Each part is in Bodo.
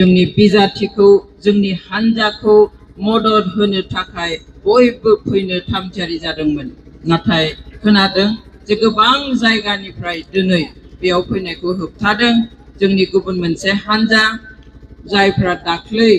जोंनि बिजाथिखौ जोंनि हानजाखौ मदद होनो थाखाय बयबो फैनो थामथियारि जादोंमोन। नाथाय खोनादों जे गोबां जायगानिफ्राय दिनै बेयाव फैनायखौ होबथादों जोंनि गुबुन मोनसे हानजा जायफ्रा दाख्लै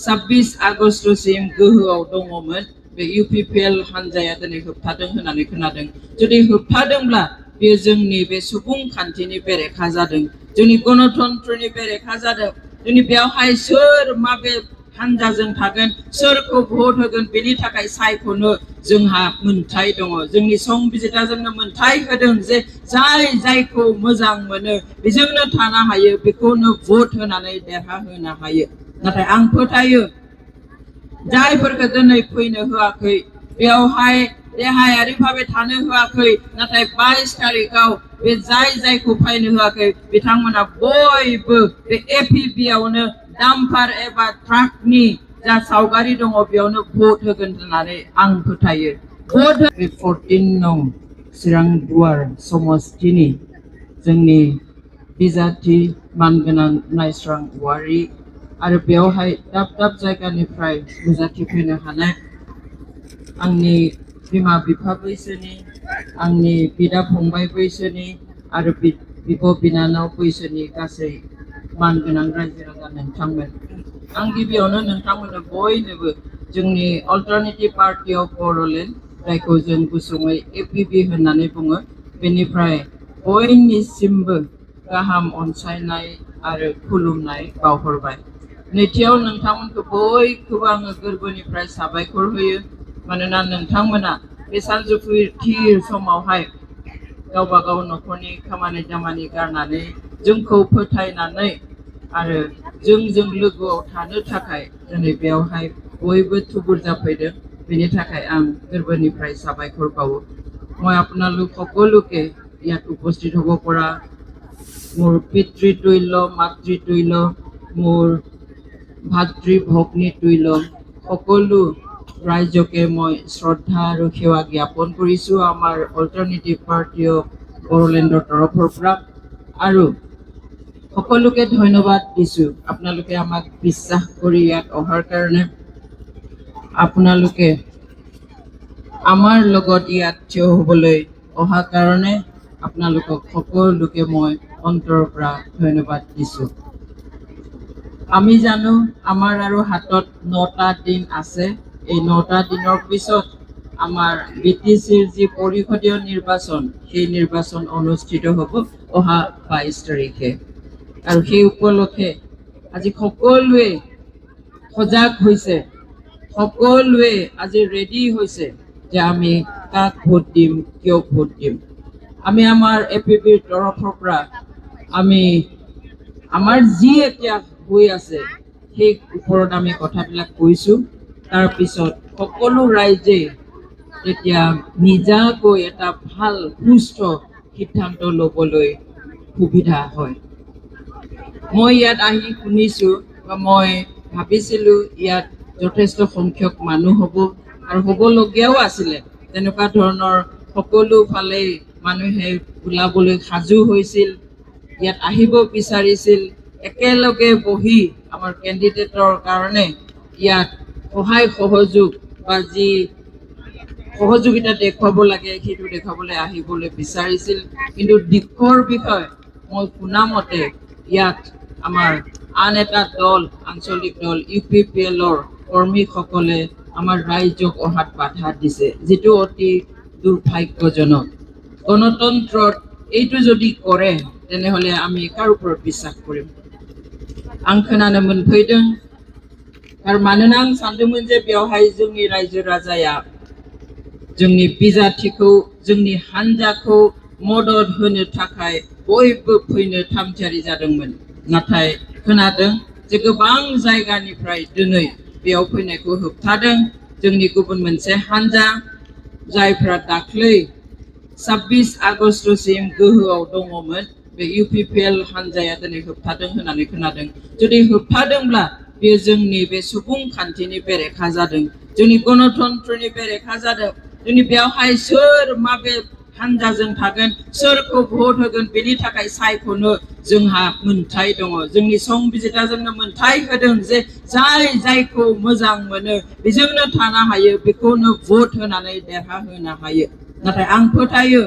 26 आगस्टसिम गोहोआव दङमोन बे UPPL हानजाया दिनै होबथादों होननानै खोनादों। जुदि होबथादोंब्ला बेयो जोंनि बे सुबुंखान्थिनि बेरेखा जादों, जोंनि गणतन्त्रनि बेरेखा जादों। जोंनि बेयावहाय सोर माबे हानजाजों थागोन, सोरखौ भट होगोन बेनि थाखाय सायख'नो जोंहा मोन्थाय दङ। जोंनि संबिजिता जोंनो मोन्थाय होदों जे जाय जायखौ मोजां मोनो बेजोंनो थानो हायो, बेखौनो भट होनानै देरहाहोनो हायो। नाथाय आं फोथायो जायफोरखौ दिनै फैनो होआखै बेयावहाय देहायारि भाबै थानो होआखै, नाथाय 22 तारिखआव बे जायखौ फैनो होआखै बिथांमोना बयबो बे APP आवनो डाम्पार एबा ट्राकनि जा सावगारि दङ बेयावनो भट होगोन होननानै आं फोथायो। भट 14 नं चिरां दुवार समस्तिनि जोंनि बिजाथि मानगोनां नायस्रां औवारी आरो बेयावहाय दाब दाब जायगानिफ्राय नुजाथि फैनो हानाय आंनि बिमा बिफा बैसोनि, आंनि बिदा फंबाय बैसोनि आरो बिब' बिनानाव बैसोनि गासै मानगोनां रायजो राजा नोंथांमोन, आं गिबियावनो नोंथांमोननो बयनोबो जोंनि अल्टारनेटिभ पार्टी अफ बड'लेण्ड जायखौ जों गुसुङै APB होननानै बुङो बेनिफ्राय बयनिसिमबो गाहाम अनसायनाय आरो खुलुमनाय बावहरबाय। नैथियाव नोंथांमोनखौ बयखौबो आङो गोरबोनिफ्राय साबायखर होयो, मानोना नोंथांमोना बे सानजौफुथि समावहाय गावबा गाव न'खरनि खामानि दामानि गारनानै जोंखौ फोथायनानै आरो जोंजों लोगोआव थानो थाखाय दिनै बेयावहाय बयबो थुबुर जाफैदों। बेनि थाखाय आं गोरबोनिफ्राय साबायखर बावो। মই আপোনালোক সকলোকে ইয়াত উপস্থিত হ'ব পৰা মোৰ পিতৃতুল্য মাতৃতুল্য মোৰ ভাতৃ ভগ্নী তুল্য সকলো ৰাইজকে মই শ্ৰদ্ধা আৰু সেৱা জ্ঞাপন কৰিছোঁ আমাৰ অল্টাৰনেটিভ পাৰ্টি অফ বড়োলেণ্ডৰ তৰফৰ পৰা। আৰু সকলোকে ধন্যবাদ দিছোঁ আপোনালোকে আমাক বিশ্বাস কৰি ইয়াত অহাৰ কাৰণে, আপোনালোকে আমাৰ লগত ইয়াত থিয় হ'বলৈ অহা কাৰণে আপোনালোকক সকলোকে মই অন্তৰৰ পৰা ধন্যবাদ দিছোঁ। আমি জানো আমাৰ আৰু হাতত 9টা দিন আছে। এই 9টা দিনৰ পিছত আমাৰ BTCৰ যি পৰিষদীয় নিৰ্বাচন সেই নিৰ্বাচন অনুষ্ঠিত হ'ব অহা 22 তাৰিখে। আৰু সেই উপলক্ষে আজি সকলোৱে সজাগ হৈছে, সকলোৱে আজি ৰেডি হৈছে যে আমি কাক ভোট দিম, কিয় ভোট দিম। আমি আমাৰ APBৰ তৰফৰ পৰা আমি আমাৰ যি এতিয়া হৈ আছে সেই ওপৰত আমি কথাবিলাক কৈছোঁ। তাৰপিছত সকলো ৰাইজে এতিয়া নিজাকৈ এটা ভাল সুস্থ সিদ্ধান্ত ল'বলৈ সুবিধা হয়। মই ইয়াত আহি শুনিছোঁ বা মই ভাবিছিলোঁ ইয়াত যথেষ্ট সংখ্যক মানুহ হ'ব আৰু হ'বলগীয়াও আছিলে। তেনেকুৱা ধৰণৰ সকলো ফালেই মানুহে ওলাবলৈ সাজু হৈছিল, ইয়াত আহিব বিচাৰিছিল। একেলগে বহি আমাৰ কেণ্ডিডেটৰ কাৰণে ইয়াত সহায় সহযোগ বা যি সহযোগিতা দেখুৱাব লাগে সেইটো দেখুৱাবলৈ আহিবলৈ বিচাৰিছিল। কিন্তু দিশৰ বিষয় মই শুনামতে ইয়াত আমাৰ আন এটা দল, আঞ্চলিক দল UPPLৰ কৰ্মীসকলে আমাৰ ৰাইজক অহাত বাধা দিছে, যিটো অতি দুৰ্ভাগ্যজনক। গণতন্ত্ৰত এইটো যদি কৰে তেনেহ'লে আমি কাৰ ওপৰত বিশ্বাস কৰিম? आं खोनानो मोनफैदों आरो मानोना आं सानदोंमोन जे बेवहाय जोंनि रायजो राजाया जोंनि बिजाथिखौ जोंनि हानजाखौ मदद होनो थाखाय बयबो फैनो थामथियारि जादोंमोन। नाथाय खोनादों जे गोबां जायगानिफ्राय दिनै बेयाव फैनायखौ होबथादों जोंनि गुबुन मोनसे हानजा जायफ्रा दाख्लै 26 आगस्टसिम गोहोआव दङमोन बे UPPL हानजाया दिनै होबथादों होननानै खोनादों। जुदि होबथादोंब्ला बेयो जोंनि बे सुबुंखान्थिनि बेरेखा जादों, जोंनि गणतन्त्रनि बेरेखा जादों। जोंनि बेयावहाय सोर माबे हानजाजों थागोन सोरखौ भट होगोन बेनि थाखाय सायख'नो जोंहा मोनथाय दङ जोंनि संबिजिता जोंनो मोनथाय होदों जे जाय जायखौ मोजां मोनो बेजोंनो थानो हायो बेखौनो भट होनानै देरहाहोनो हायो नाथाय आं फोथायो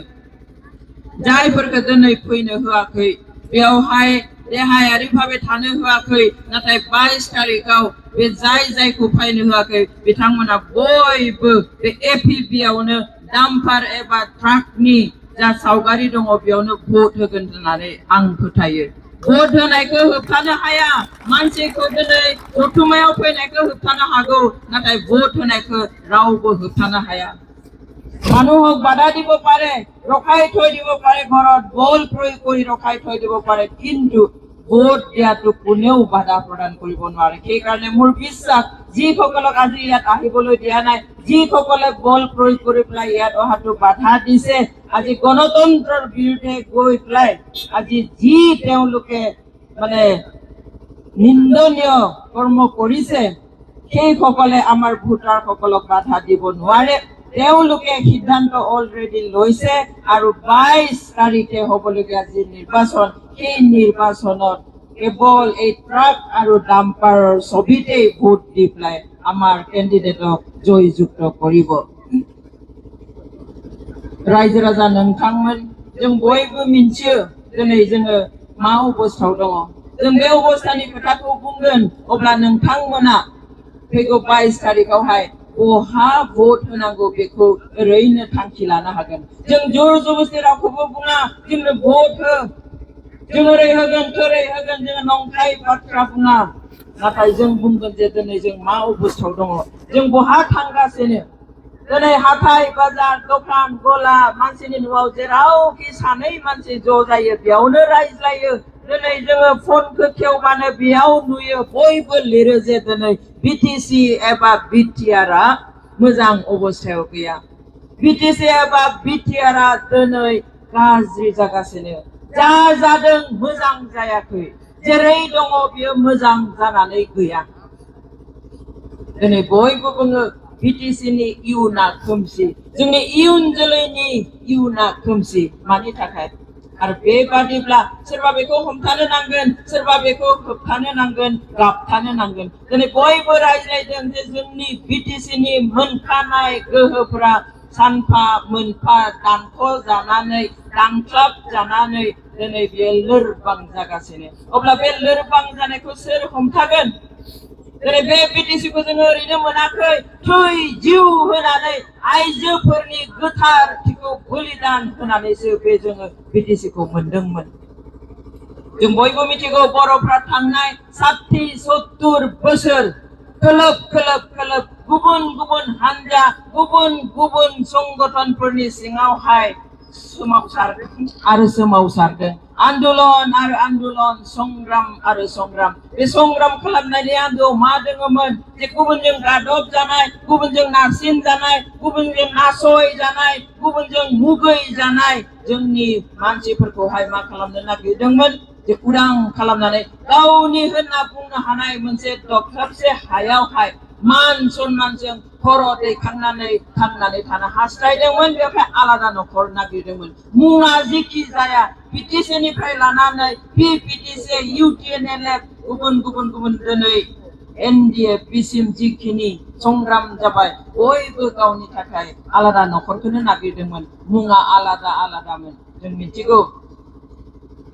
जायफोरखौ दिनै फैनो होआखै बेयावहाय देहायारि भाबै थानो होआखै नाथाय 22 तारिखआव बे जायखौ फैनो होआखै बिथांमोना बयबो बे एपिपि आवनो डाम्पार एबा ट्राकनि जा सावगारि दङ बेयावनो भट होगोन होननानै आं फोथायो भट होनायखौ होबथानो हाया मानसिखौ दिनै जथुमायाव फैनायखौ होबथानो हागौ नाथाय भट होनायखौ रावबो होबथानो हाया মানুহক বাধা দিব পাৰে ৰখাই থৈ দিব পাৰে ঘৰত বল প্ৰয়োগ কৰি ৰখাই থৈ দিব পাৰে কিন্তু ভোট দিয়াটো কোনেও বাধা প্ৰদান কৰিব নোৱাৰে সেইকাৰণে মোৰ বিশ্বাস যিসকলক আজি ইয়াত আহিবলৈ দিয়া নাই যিসকলে বল প্ৰয়োগ কৰি পেলাই ইয়াত অহাটো বাধা দিছে আজি গণতন্ত্ৰৰ বিৰুদ্ধে গৈ পেলাই আজি যি তেওঁলোকে মানে নিন্দনীয় কৰ্ম কৰিছে সেইসকলে আমাৰ ভোটাৰসকলক বাধা দিব নোৱাৰে তেওঁলোকে সিদ্ধান্ত অলৰেডি লৈছে আৰু 22 তাৰিখে হ'বলগীয়া যি নিৰ্বাচন সেই নিৰ্বাচনত কেৱল এই ট্ৰাক আৰু ডাম্পাৰৰ ছবিতেই ভোট দি পেলাই আমাৰ কেণ্ডিডেটক জয়যুক্ত কৰিব रायजो राजा नोंथांमोन जों बयबो मिन्थियो दिनै जोङो मा अबस्थायाव दङ जों बे अबस्थानि खोथाखौ बुंगोन अब्ला नोंथांमोना फैगौ 22 तारिखआवहाय बहा भट होनांगौ बेखौ ओरैनो थांखि लानो हागोन जों जोर जबस्ति रावखौबो बुङा जोंनो भट हो जों ओरै होगोन थोरै होगोन जों नंखाय बाथ्रा बुङा नाथाय जों बुंगोन जे दिनै जों मा अबस्थायाव दङ जों बहा थांगासिनो दिनै हाथाय बाजार दखान गला मानसिनि न'आव जेरावखि सानै मानसि ज' जायो बेयावनो रायज्लायो दिनै जोङो फनखौ खेवबानो बेयाव नुयो बयबो लिरो जे दिनै बिटिसि एबा बिटिआरआ मोजां अबस्थायाव गैया बिटिसि एबा बिटिआरआ दिनै गाज्रि जागासिनो जा जादों मोजां जायाखै जेरै दङ बियो मोजां जानानै गैया दिनै बयबो बुङो बिटिसिनि इयुना खोमसि जोंनि इयुन जोलैनि इयुना खोमसि मानि थाखाय आरो बेबादिब्ला सोरबा बेखौ हमथानो नांगोन सोरबा बेखौ होबथानो नांगोन गाबथानो नांगोन दिनै बयबो रायज्लायदों जे जोंनि बिटिसिनि मोनखानाय गोहोफोरा सानफा मोनफा दानख' जानानै दानख्लाब जानानै दिनै बियो लोरबां जागासिनो अब्ला बे लोरबां जानायखौ सोर हमथागोन दिनै बे बिटिसिखौ जोङो ओरैनो मोनाखै थै जिउ होनानै आइजोफोरनि गोथारथिखौ बलिदान होनानैसो बे जोङो बिटिसिखौ मोनदोंमोन जों बयबो मिथिगौ बर'फ्रा थांनाय 60-70 बोसोर खोलोब खोलोब खोलोब गुबुन गुबुन हानजा गुबुन गुबुन संगठनफोरनि सिङावहाय सोमावसारदों आन्दोलन आरो आन्दोलन संग्राम आरो संग्राम बे संग्राम खालामनायनि आन्दोआव मा दङमोन जे गुबुनजों गादब जानाय गुबुनजों नारसिन जानाय गुबुनजों नासय जानाय गुबुनजों मुगै जानाय जोंनि मानसिफोरखौहाय मा खालामनो नागिरदोंमोन जे उदां खालामनानै गावनि होनना बुंनो हानाय मोनसे दख्लाबसे हायावहाय मान सन्मानजों खर' दैखांनानै थांनानै थानो हास्थायदोंमोन बेवहाय आलादा न'खर नागिरदोंमोन मुङा जेखि जाया पिटिसिनिफ्राय लानानै पिपिटिसि इउटिएनएलएफ गुबुन गुबुन गुबुन दिनै एनडिएफबिसिम जिखिनि संग्राम जाबाय बयबो गावनि थाखाय आलादा न'खरखौनो नागिरदोंमोन मुङा आलादा आलादामोन जों मिथिगौ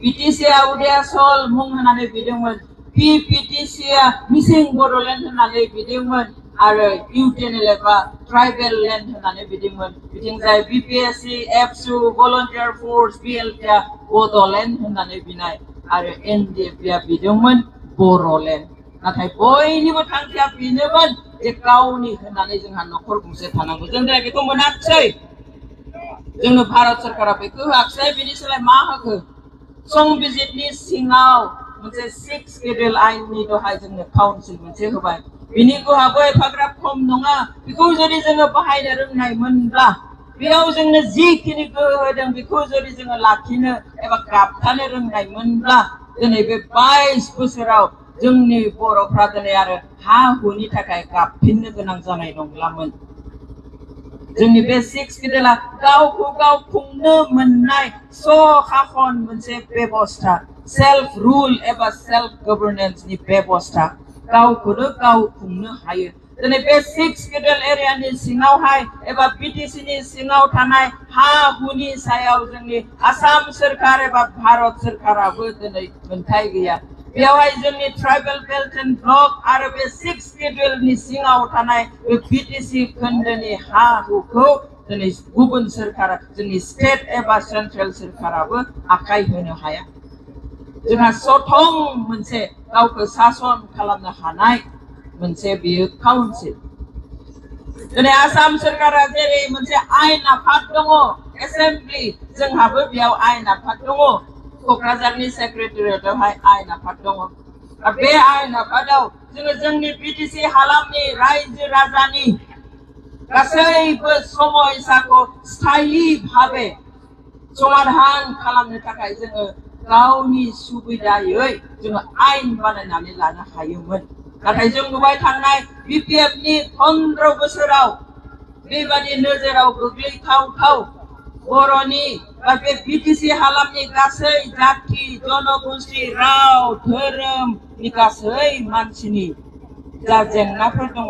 पिटिसिआ उदयासल मुं होनानै बिदोंमोन पिपिटिसिआ मिसिं बड'लेण्ड होननानै बिदोंमोन आरो इउटिएनएलएफआ ट्राइबेल लेण्ड होननानै बिदोंमोन बिथिंजाय बिपिएससि एबसु भलन्टियार फर्स बिएलटिआ बड'लेण्ड होननानै बिनाय आरो एनडिएफबिआ बिदोंमोन बर'लेण्ड नाथाय बयनिबो थांखिया बेनोमोन जे गावनि होननानै जोंहा न'खर गंसे थानांगौ जों दा बेखौ मोनाखिसै जोंनो भारत सरकारा बेखौ होआखिसै बेनि सोलाय मा होखो संबिजितनि सिङाव मोनसे 6 शेड्युल आइननि दहाय जोंनो काउन्सिल मोनसे होबाय बिनि गोहोआबो एफाग्राब खम नङा बेखौ जुदि जोङो बाहायनो रोंनायमोनब्ला बेयाव जोंनो जिखिनि गोहो होदों बेखौ जुदि जोङो लाखिनो एबा गाबथानो रोंनायमोनब्ला दिनै बे 22 बोसोराव जोंनि बर'फ्रा दिनै आरो हा हुनि थाखाय गाबफिननो गोनां जानाय नंलामोन जोंनि बे सिक्स स्केड्युला गावखौ गाव खुंनो मोननाय सखाखन मोनसे बेबस्था सेल्फ रुल एबा सेल्फ गभर्नेन्सनि बेबस्था गावखौनो गाव खुंनो हायो दिनै बे सिक्स स्केड्युल एरियानि सिङावहाय एबा बिटिसिनि सिङाव थानाय हा हुनि सायाव जोंनि आसाम सोरखार एबा भारत सोरखाराबो दिनै मोनथाय गैया बेवहाय जोंनि ट्राइबेल बेल्ट एन्ड ब्लक आरो बे सिक्स स्केड्युलनि सिङाव थानाय बे बिटिसि खोन्दोनि हा हुखौ दिनै गुबुन सोरखारा जोंनि स्टेट एबा सेन्ट्रेल सोरखाराबो आखाइ होनो हाया जोंहा सथं मोनसे गावखौ सासन खालामनो हानाय मोनसे बियो काउन्सिल दिनै आसाम सोरखारा जेरै मोनसे आयेन आफाद दङ एसेम्बलि जोंहाबो बेयाव आयेन आफाद दङ क'क्राझारनि सेक्रेटारियेटआवहाय आयेन आफाद दङ बे आयेन आफादाव जोङो जोंनि बिटिसि हालामनि रायजो राजानि गासैबो समयसाखौ स्थायी भाबे समाधान खालामनो थाखाय जोङो गावनि सुबिदायै जोङो आयेन बानायनानै लानो हायोमोन नाथाय जों नुबाय थांनाय बिपिएफनि 15 बोसोराव बेबादि नोजोराव गोग्लैथावथाव बर'नि बा बे बिटिसि हालामनि गासै जाति जनगोष्ठी राव धोरोमनि गासै मानसिनि जा जेंनाफोर दङ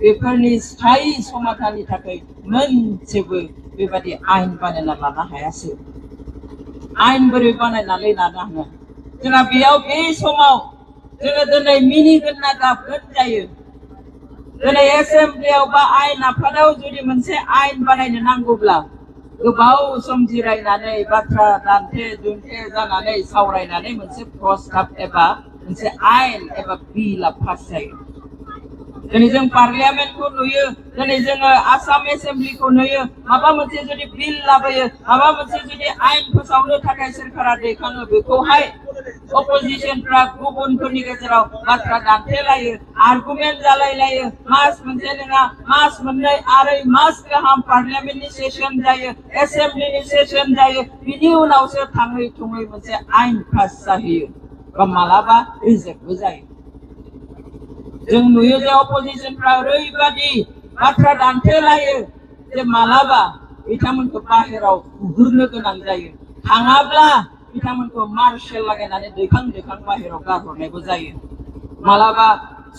बेफोरनि स्थायी समाधाननि थाखाय मोनसेबो बेबादि आयेन बानायना लानो हायासै आयेन बोरै बानायनानै लानो हानो जोंहा बेयाव बे समाव जोङो दिनै मिनिगोन ना गाबगोन जायो दिनै एसेम्बलियाव बा आयेन आफादाव जुदि मोनसे आयेन बानायनो नांगौब्ला गोबाव सम जिरायनानै बाथ्रा दान्थे दुन्थे जानानै सावरायनानै मोनसे प्रस्ताब एबा मोनसे आयेन एबा बिलआ पास जायो दिनै जों पार्लियामेन्टखौ नुयो दिनै जोङो आसाम एसेम्बलिखौ नुयो माबा मोनसे जुदि बिल लाबोयो माबा मोनसे जुदि आयेन फोसावनो थाखाय सोरखारा दैखाङो बेखौहाय अपोजिशनफ्रा गुबुनफोरनि गेजेराव बाथ्रा दान्थेलायो आर्गुमेन्ट जालायलायो मास मोनसे नङा मास मोननै आरो मास गाहाम पार्लियामेन्टनि सेसन जायो एसेम्बलिनि सेसन जायो बिनि उनावसो थाङै थुङै मोनसे आयेन पास जाहैयो बा मालाबा रिजेक्टबो जायो जों नुयो जे अपोजिशनफ्रा ओरैबादि बाथ्रा दान्थेलायो जे मालाबा बिथांमोनखौ बाहेराव बुहुरनो गोनां जायो थाङाब्ला बिथांमोनखौ मार्शेल लागायनानै दैखां बाहेराव गारहरनायबो जायो मालाबा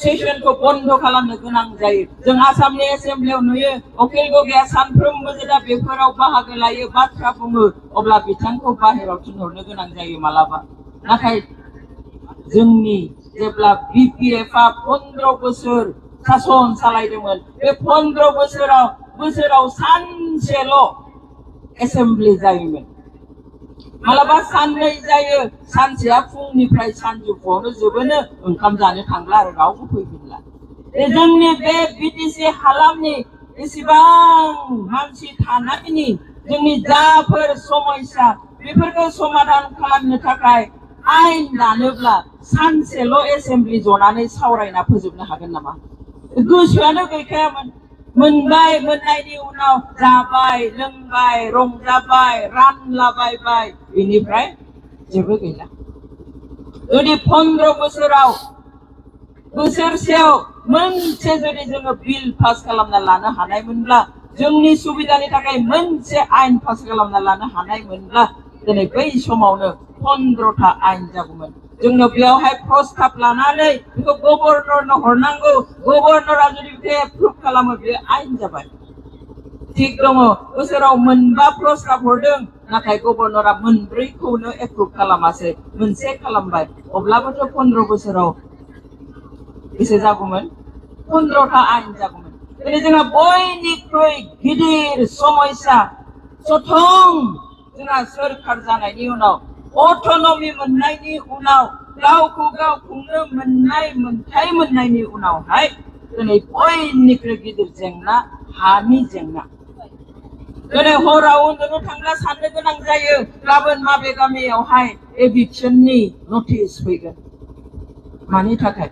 सेसनखौ बन्द खालामनो गोनां जायो जों आसामनि एसेम्बलियाव नुयो अखिल गगैया सानफ्रोमबो जेब्ला बेफोराव बाहागो लायो बाथ्रा बुङो अब्ला बिथांखौ बाहेराव थिनहरनो गोनां जायो मालाबा नाथाय जोंनि जेब्ला बिपिएफआ 15 बोसोर सासन सालायदोंमोन बे 15 बोसोराव सानसेल' एसेम्बलि जायोमोन मालाबा साननै जायो सानसेया फुंनिफ्राय सानजौफुआवनो जोबोनो ओंखाम जानो थांला आरो रावबो फैफिनला जोंनि बे बिटिसि हालामनि एसेबां मानसि थानायनि जोंनि जाफोर समस्या बेफोरखौ समाधान खालामनो थाखाय आयेन दानोब्ला सानसेल' एसेम्बलि जनानै सावरायना फोजोबनो हागोन नामा गोसोआनो गैखायामोन मोनबाय मोननायनि उनाव जाबाय लोंबाय रंजाबाय रानलाबायबाय बेनिफ्राय जेबो गैला जुदि 15 बोसोराव बोसोरसेयाव मोनसे जुदि जोङो बिल पास खालामना लानो हानायमोनब्ला जोंनि सुबिदानि थाखाय मोनसे आयेन पास खालामना लानो हानायमोनब्ला दिनै बै समावनो 15टा आयेन जागौमोन जोंनो बेयावहाय प्रस्ताब लानानै बेखौ गभर्नरनो हरनांगौ गभर्नरा जुदि बेखौ एप्रुभ खालामो बे आयेन जाबाय थिग दङ बोसोराव मोनबा प्रस्ताब हरदों नाथाय गभर्नरा मोनब्रैखौनो एप्रुभ खालामासै मोनसे खालामबाय अब्लाबोथ' 15 बोसोराव बेसे जागौमोन 15टा आयेन जागौमोन दिनै जोंहा बयनिख्रुइ गिदिर समस्या सथं जोंहा सोरखार जानायनि उनाव अट'नमि मोननायनि उनाव गावखौ गाव खुंनो मोननाय मोनथाय मोननायनि उनावहाय दिनै बयनिख्रुइ गिदिर जेंना हानि जेंना दिनै हराव उन्दुनो थांब्ला साननो गोनां जायो गाबोन माबे गामियावहाय एभिक्सननि नटिस फैगोन मानि थाखाय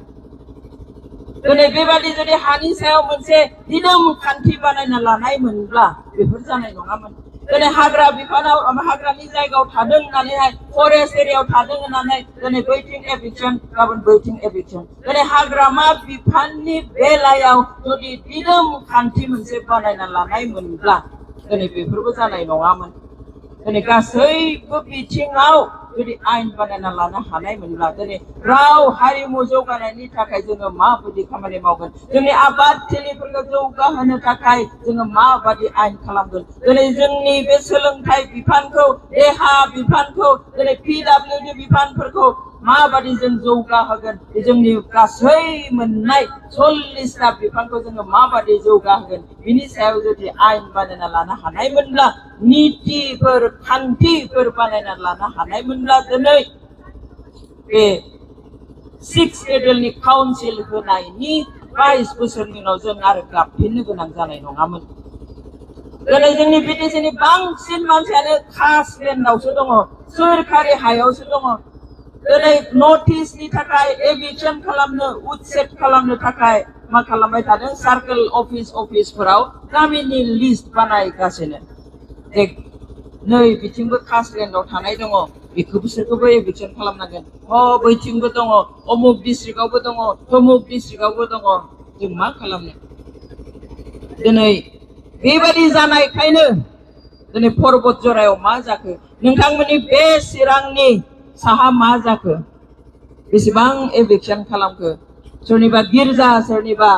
दिनै बेबादि जुदि हानि सायाव मोनसे दिदोम खान्थि बानायना लानाय मोनब्ला बेफोर जानाय नङामोन दिनै हाग्रा बिफानाव हाग्रानि जायगायाव थादों होननानैहाय फरेस्ट एरियायाव थादों होननानै दिनै बैथिं एभिक्सन गाबोन बैथिं एभिक्सन दिनै हाग्रामा बिफाननि बेलायाव जुदि दिदोम खान्थि मोनसे बानायना लानाय मोनब्ला दिनै बेफोरबो जानाय नङामोन दिनै गासैबो बिथिङाव जुदि आयेन बानायना लानो हानाय मोनब्ला दिनै राव हारिमु जौगानायनि थाखाय जोङो माबायदि खामानि मावगोन जोंनि आबाद थिलिफोरखौ जौगाहोनो थाखाय जोङो माबायदि आयेन खालामगोन दिनै जोंनि बे सोलोंथाइ बिफानखौ देहा बिफानखौ दिनै PWD बिफानफोरखौ माबायदि जों जौगाहोगोन जोंनि गासै मोननाय 40टा बिफानखौ जोङो माबायदि जौगाहोगोन बिनि सायाव जुदि आयेन बानायना लानो हानायमोनब्ला नीतिफोर खान्थिफोर बानायना लानो हानायमोनब्ला दिनै बे 6 शेड्युलनि काउन्सिल होनायनि 22 बोसोरनि उनाव जों आरो गाबफिननो गोनां जानाय नङामोन दिनै जोंनि BTCनि बांसिन मानसियानो कास्ट लेन्डआवसो दङ सोरखारि हायावसो दङ दिनै नर्थ इस्टनि थाखाय एभिक्सन खालामनो उच्चेद खालामनो थाखाय मा खालामबाय थादों सार्केल अफिसफोराव गामिनि लिस्ट बानायगासिनो नै बिथिंबो कास्ट लेन्डआव थानाय दङ बेखौ बिसोरखौबो एभिक्सन खालामनांगोन बैथिंबो दङ अमुक डिस्ट्रिक्टआवबो दङ तमुक डिस्ट्रिक्टआवबो दङ जों मा खालामनो दिनै बेबायदि जानायखायनो दिनै पर्बत जरायाव मा जाखो नोंथांमोननि बे चिरांनि साहा मा जाखो बेसेबां एभिक्सन खालामखो सोरनिबा गिर्जा सोरनिबा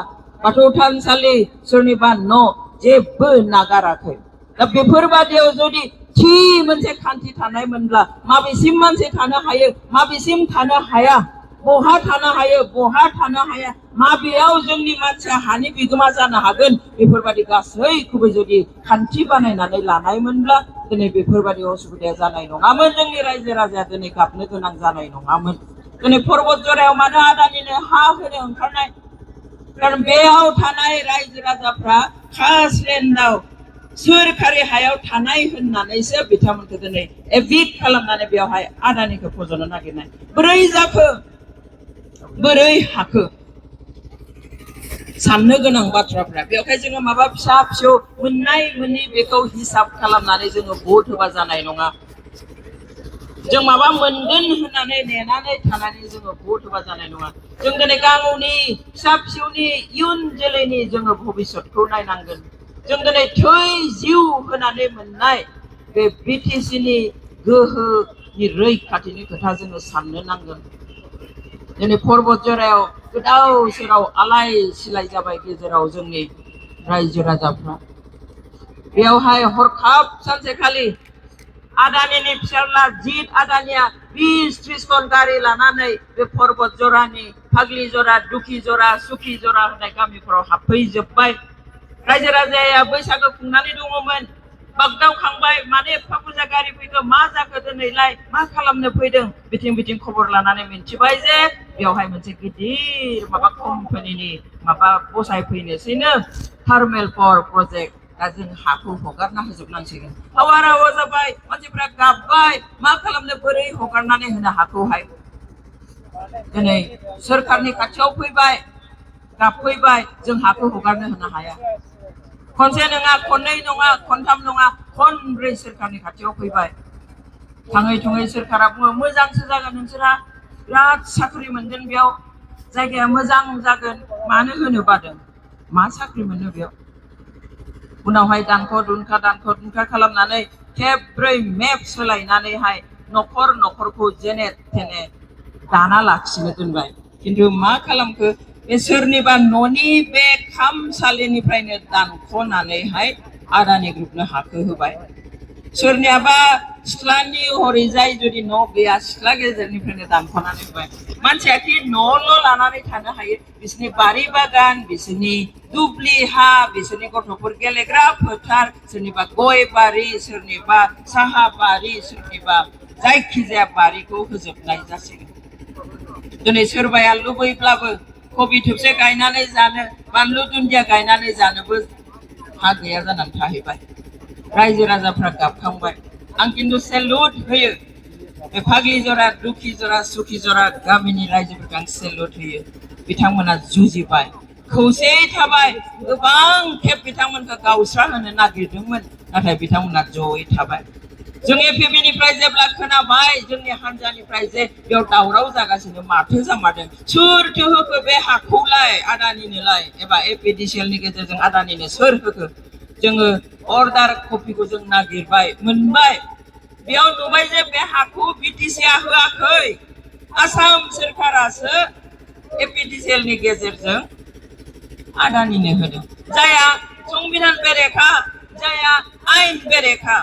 बाथौ थानसालि सोरनिबा न' जेबो नागाराखै दा बेफोरबादियाव जुदि थि मोनसे खान्थि थानाय मोनब्ला माबेसिम मानसि थानो हायो माबेसिम थानो हाया बहा थानो हायो बहा थानो हाया माबेयाव जोंनि मानसिया हानि बिगोमा जानो हागोन बेफोरबादि गासैखौबो जुदि खान्थि बानायनानै लानायमोनब्ला दिनै बेफोरबादि असुबिदाया जानाय नङामोन जोंनि रायजो राजाया दिनै गाबनो गोनां जानाय नङामोन दिनै पर्बत जरायाव मानो आदानिनो हा होनो ओंखारनाय कारण बेयाव थानाय रायजो राजाफ्रा कास्ट लेन्डआव सोरखारि हायाव थानाय होननानैसो बिथांमोनखौ दिनै एभिक्ट खालामनानै बेवहाय आदानिखौ फज'नो नागिरनाय बोरै जाखो बोरै हाखो साननो गोनां बाथ्राफ्रा बेवहाय जोङो माबा फिसा फिसौ मोननाय मोनि बेखौ हिसाब खालामनानै जोङो भट होबा जानाय नङा जों माबा मोनगोन होननानै नेनानै थानानै जोङो भट होबा जानाय नङा जों दिनै गावनि फिसा फिसौनि इयुन जोलैनि जोङो भबिष्यतखौ नायनांगोन जों दिनै थै जिउ होनानै मोननाय बे BTCनि गोहोनि रैखाथिनि खोथा जोङो साननो नांगोन दिनै पर्बत जरायाव गोदाव सोराव आलाय सिलाय जाबाय गेजेराव जोंनि रायजो राजाफ्रा बेयावहाय हरखाब सानसेखालि आदानिनि फिसाला जित आदानिया 20-30 टन गारि लानानै बे पर्बत जरानि फाग्लि जरा दुखि जरा सुखि जरा होननाय गामिफोराव हाबफैजोब्बाय रायजो राजाया बैसागो खुंनानै दङमोन बागदावखांबाय माने एफा बुरजा गारि फैखो मा जाखो दिनैलाय मा खालामनो फैदों बिथिं खबर लानानै मिन्थिबाय जे बेवहाय मोनसे गिदिर माबा कम्पानिनि माबा बसायफैनोसैनो थार्मेल पावार प्रजेक्ट दा जों हाखौ हगारना होजोबनांसिगोन हावा रावा जाबाय मानसिफ्रा गाबबाय मा खालामनो बोरै हगारनानै होनो हाखौहाय दिनै सोरखारनि खाथियाव फैबाय गाबफैबाय जों हाखौ हगारनो होनो हाया खनसे नङा खननै नङा खनथाम नङा खनब्रै सोरखारनि खाथियाव फैबाय थाङै थुङै सोरखारा बुङो मोजांसो जागोन नोंसोरहा बिराद साख्रि मोनगोन बेयाव जायगाया मोजां जागोन मानो होनो बादों मा साख्रि मोनो बेयाव उनावहाय दानख' दुनखा खालामनानै खेब्रै मेप सोलायनानैहाय न'खरखौ जेने थेने दाना लाखिनो दोनबाय खिन्थु मा खालामखो बे सोरनिबा न'नि बे खामसालिनिफ्रायनो दानख'नानैहाय आदानि ग्रुपनो हाखौ होबाय सोरनियाबा सिथ्लानि हरैजाय जुदि न' गैया सिथ्ला गेजेरनिफ्रायनो दानख'नानै होबाय मानसिया कि न'ल' लानानै थानो हायो बिसोरनि बारि बागान बिसोरनि दुब्लि हा बिसोरनि गथ'फोर गेलेग्रा फोथार सोरनिबा गय बारि सोरनिबा साहा बारि सोरनिबा जायखिजाया बारिखौ होजोबनाय जासिगोन दिनै सोरबाया लुबैब्लाबो कबि थोबसे गायनानै जानो बानलु दुन्दिया गायनानै जानोबो हा गैया जानानै थाहैबाय रायजो राजाफ्रा गाबखांबाय आं खिन्थु सेलुट होयो बे फाग्लि जरा दुखि जरा सुखि जरा गामिनि रायजोफोरखौ आं सेलुट होयो बिथांमोना जुजिबाय खौसेयै थाबाय गोबां खेब बिथांमोनखौ गावस्रा होनो नागिरदोंमोन नाथाय बिथांमोना जयै थाबाय जों एपिबिनिफ्राय जेब्ला खोनाबाय जोंनि हान्जानिफ्राय जे बेयाव दावराव जागासिनो माथो जामारदों सोरथो होखो बे हाखौलाय आदानिनोलाय एबा एपिडिसिएलनि गेजेरजों आदानिनो सोर होखो जोङो अर्डार कपिखौ जों नागिरबाय मोनबाय बेयाव नुबाय जे बे हाखौ बिटिसिआ होआखै आसाम सोरखारासो एपिडिसिएलनि गेजेरजों आदानिनो होदों जाया संबिधान बेरेखा जाया आइन बेरेखा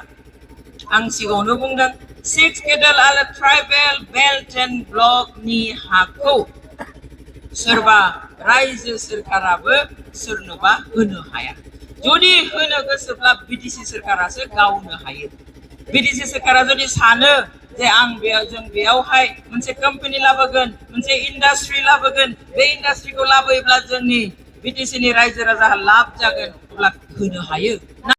आं सिगाङावनो बुंदों 6 केडेल आरो ट्राइबेल बेल्ट एन्ड ब्लकनि हाखौ सोरबा रायजो सोरखाराबो सोरनोबा होनो हाया जुदि होनो गोसोब्ला बिटिसि सोरखारासो गावनो हायो बिटिसि सोरखारा जुदि सानो जे जों बेयावहाय मोनसे कम्पानि लाबोगोन मोनसे इन्डास्ट्रि लाबोगोन बे इन्डास्ट्रिखौ लाबोयोब्ला जोंनि बिटिसिनि रायजो राजाहा लाब जागोन अब्ला होनो हायो